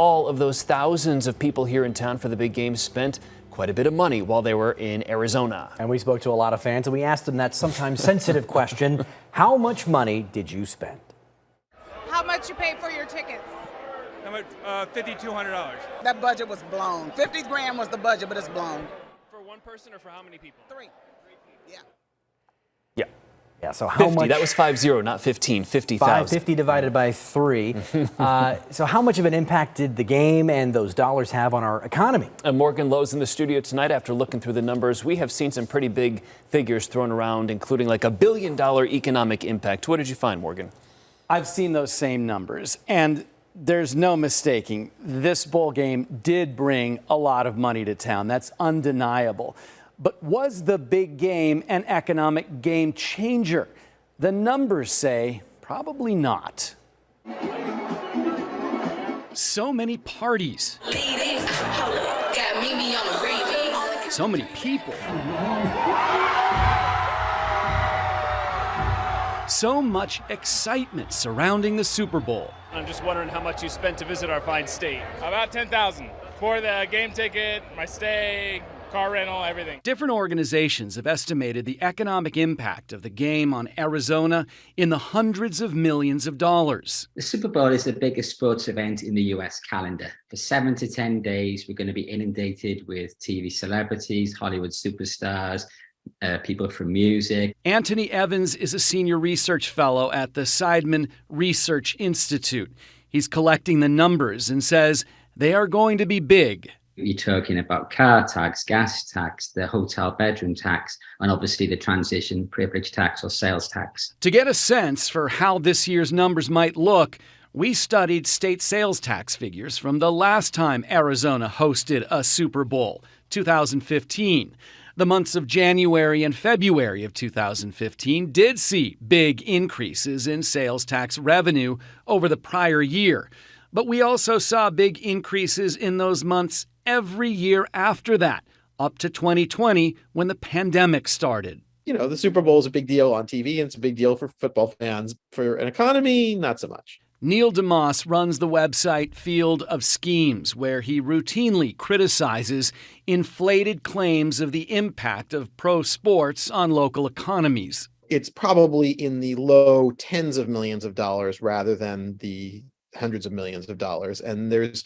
All of those thousands of people here in town for the big game spent quite a bit of money while they were in Arizona. And we spoke to a lot of fans and we asked them that sometimes sensitive question. How much money did you spend? How much you paid for your tickets? How much? $5,200. That budget was blown. 50 grand was the budget, but it's blown. For one person or for how many people? 3. Yeah. Yeah, so how 50, much? that was 50, not 15, 50,000. 50 divided by 3. So how much of an impact did the game and those dollars have on our economy? And Morgan Lowe's in the studio tonight. After looking through the numbers, we have seen some pretty big figures thrown around, including like $1 billion economic impact. What did you find, Morgan? I've seen those same numbers, and there's no mistaking this bowl game did bring a lot of money to town. That's undeniable. But was the big game an economic game changer? The numbers say probably not. So many parties. So many people. So much excitement surrounding the Super Bowl. I'm just wondering how much you spent to visit our fine state. About $10,000 for the game ticket, my stay, car rental, everything. Different organizations have estimated the economic impact of the game on Arizona in the hundreds of millions of dollars. The Super Bowl is the biggest sports event in the US calendar. For 7 to 10 days, we're going to be inundated with TV celebrities, Hollywood superstars, people from music. Anthony Evans is a senior research fellow at the Seidman Research Institute. He's collecting the numbers and says they are going to be big. You're talking about car tax, gas tax, the hotel bedroom tax, and obviously the transition privilege tax or sales tax. To get a sense for how this year's numbers might look, we studied state sales tax figures from the last time Arizona hosted a Super Bowl, 2015. The months of January and February of 2015 did see big increases in sales tax revenue over the prior year. But we also saw big increases in those months every year after that, up to 2020 when the pandemic started. You know, the Super Bowl is a big deal on TV and it's a big deal for football fans. For an economy, not so much. Neil DeMoss runs the website Field of Schemes, where he routinely criticizes inflated claims of the impact of pro sports on local economies. It's probably in the low tens of millions of dollars rather than the hundreds of millions of dollars. And there's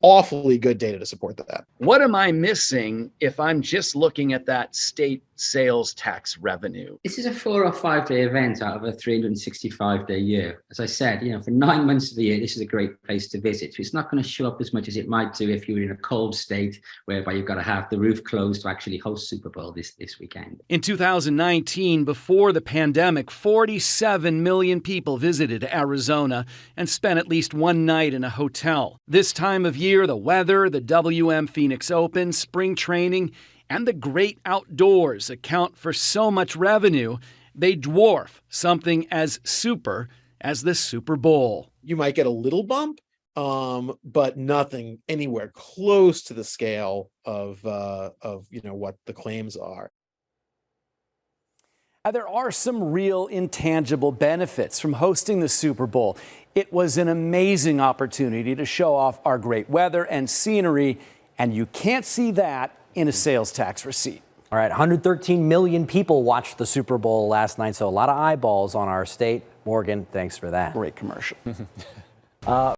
awfully good data to support that. What am I missing if I'm just looking at that state sales tax revenue? This is a 4 or 5 day event out of a 365-day year. As I said, for 9 months of the year, this is a great place to visit. So it's not going to show up as much as it might do if you were in a cold state whereby you've got to have the roof closed to actually host Super Bowl this weekend. In 2019, before the pandemic, 47 million people visited Arizona and spent at least one night in a hotel. This time of year, the weather, the WM Phoenix Open, spring training, and the great outdoors account for so much revenue, they dwarf something as super as the Super Bowl. You might get a little bump, but nothing anywhere close to the scale of what the claims are. There are some real intangible benefits from hosting the Super Bowl. It was an amazing opportunity to show off our great weather and scenery, and you can't see that in a sales tax receipt. All right, 113 million people watched the Super Bowl last night, so a lot of eyeballs on our state. Morgan, thanks for that. Great commercial.